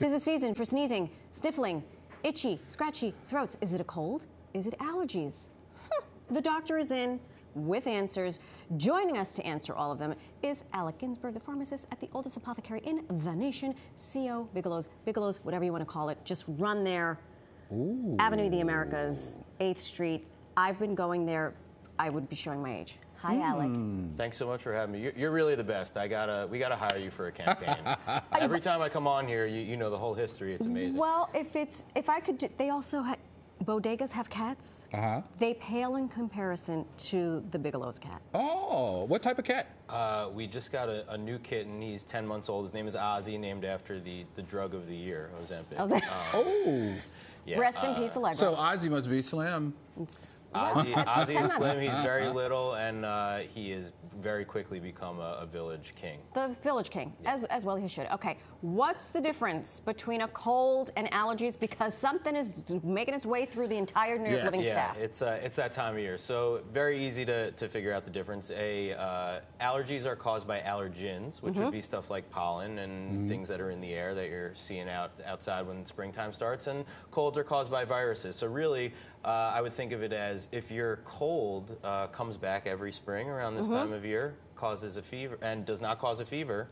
'Tis the season for sneezing, sniffling, itchy, scratchy throats. Is it a cold? Is it allergies? The doctor is in with answers. Joining us to answer all of them is Alec Ginsberg, the pharmacist at the oldest apothecary in the nation, CO Bigelow's, whatever you want to call it. Just run there. Ooh. Avenue of the Americas, 8th Street. I've been going there. I would be showing my age. Hi, Alec. Thanks so much for having me. You're really the best. We gotta hire you for a campaign. Every time I come on here, you know the whole history. It's amazing. Well, if I could, they also bodegas have cats. They pale in comparison to the Bigelow's cat. Oh, what type of cat? We just got a new kitten. He's 10 months old. His name is Ozzy, named after the drug of the year, Ozempic. Oh. Yeah, Rest in peace, Allegra. So Ozzy must be slim. Ozzy is slim. He's very little, and he has very quickly become a village king. The village king, as well he should. Okay, what's the difference between a cold and allergies? Because something is making its way through the entire New York Living staff. It's that time of year. So very easy to figure out the difference. Allergies are caused by allergens, which would be stuff like pollen and things that are in the air that you're seeing outside when springtime starts. And colds are caused by viruses. So really, I would think of it as if your cold comes back every spring around this time of year, causes a fever, and does not cause a fever,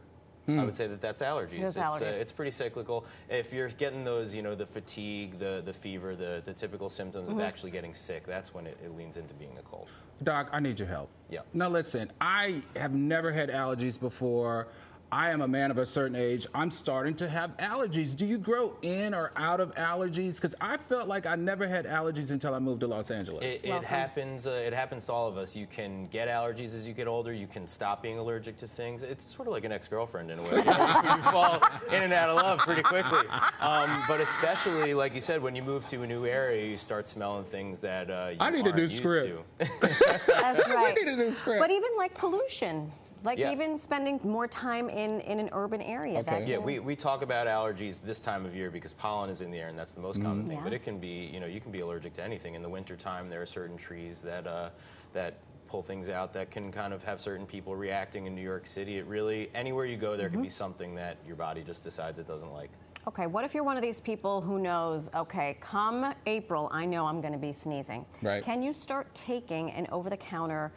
I would say that's allergies. It's pretty cyclical. If you're getting those, the fatigue, the fever, the typical symptoms of actually getting sick, that's when it leans into being a cold. Doc, I need your help. Yeah. Now listen, I have never had allergies before. I am a man of a certain age. I'm starting to have allergies. Do you grow in or out of allergies? Because I felt like I never had allergies until I moved to Los Angeles. It happens. It happens to all of us. You can get allergies as you get older. You can stop being allergic to things. It's sort of like an ex-girlfriend in a way. You fall in and out of love pretty quickly. But especially, like you said, when you move to a new area, you start smelling things that you aren't used to. That's right. I need a new script. But even like pollution. Like even spending more time in an urban area. Okay. Yeah, we talk about allergies this time of year because pollen is in the air, and that's the most common thing. But it can be, you can be allergic to anything. In the wintertime, there are certain trees that pull things out that can kind of have certain people reacting in New York City. It really, anywhere you go, there can be something that your body just decides it doesn't like. Okay, what if you're one of these people who knows, okay, come April, I know I'm going to be sneezing. Right. Can you start taking an over-the-counter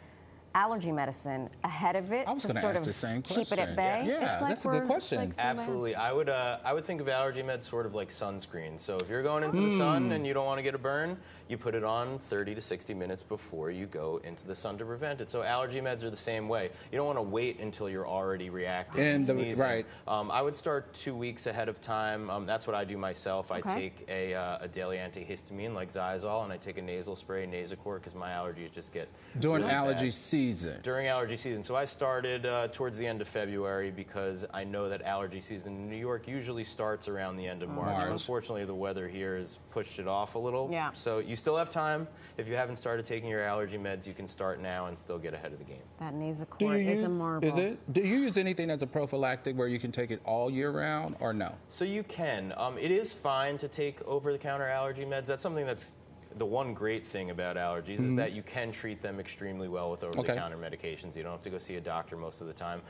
allergy medicine ahead of it to sort of keep it at bay? Yeah, that's a good question. Absolutely. I would think of allergy meds sort of like sunscreen. So if you're going into the sun and you don't want to get a burn, you put it on 30 to 60 minutes before you go into the sun to prevent it. So allergy meds are the same way. You don't want to wait until you're already reacting and sneezing. Right. I would start 2 weeks ahead of time. That's what I do myself. I take a daily antihistamine like Xyzal, and I take a nasal spray, Nasacort, because my allergies just get during really allergy bad. Season. During allergy season. So I started towards the end of February because I know that allergy season in New York usually starts around the end of March. Unfortunately, the weather here has pushed it off a little. Yeah. So you still have time. If you haven't started taking your allergy meds, you can start now and still get ahead of the game. That Nasacort is a marvel. Do you use anything that's a prophylactic where you can take it all year round or no? So you can. It is fine to take over-the-counter allergy meds. That's something that's the one great thing about allergies is that you can treat them extremely well with over-the-counter medications. You don't have to go see a doctor most of the time.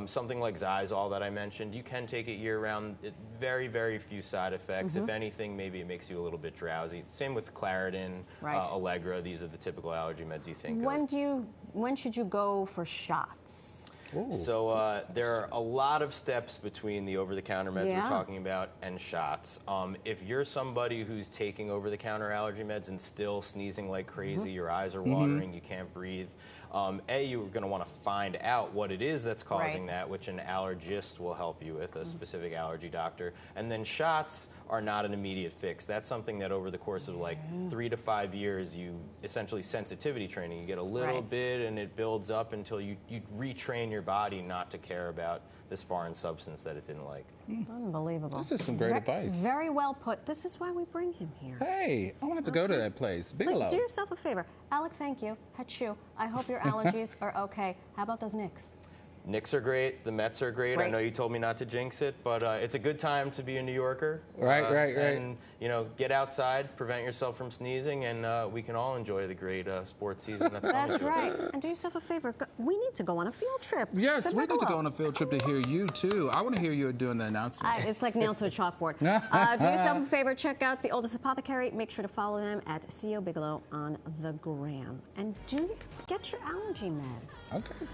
Something like Xyzal that I mentioned, you can take it year-round. Very, very few side effects. If anything, maybe it makes you a little bit drowsy. Same with Claritin, Allegra. These are the typical allergy meds you think of. When should you go for shots? Ooh. So there are a lot of steps between the over-the-counter meds we're talking about and shots. If you're somebody who's taking over-the-counter allergy meds and still sneezing like crazy, your eyes are watering, you can't breathe, you're going to want to find out what it is that's causing that, which an allergist will help you with, a specific allergy doctor. And then shots are not an immediate fix. That's something that over the course of like 3 to 5 years, you essentially sensitivity training. You get a little bit and it builds up until you retrain your body not to care about this foreign substance that it didn't like. Unbelievable. This is some great advice. Very well put. This is why we bring him here. Hey, I want to go to that place. Bigelow. Do yourself a favor. Alec, thank you. Hachu. I hope your allergies are okay. How about those nicks? Knicks are great. The Mets are great. I know you told me not to jinx it, but it's a good time to be a New Yorker. Right. And, get outside, prevent yourself from sneezing, and we can all enjoy the great sports season that's coming. That's right. And do yourself a favor. We need to go on a field trip. Yes, we need to go on a field trip to hear you, too. I want to hear you doing the announcement. It's like nails to a chalkboard. Do yourself a favor. Check out The Oldest Apothecary. Make sure to follow them at CEO Bigelow on the gram. And do get your allergy meds. Okay.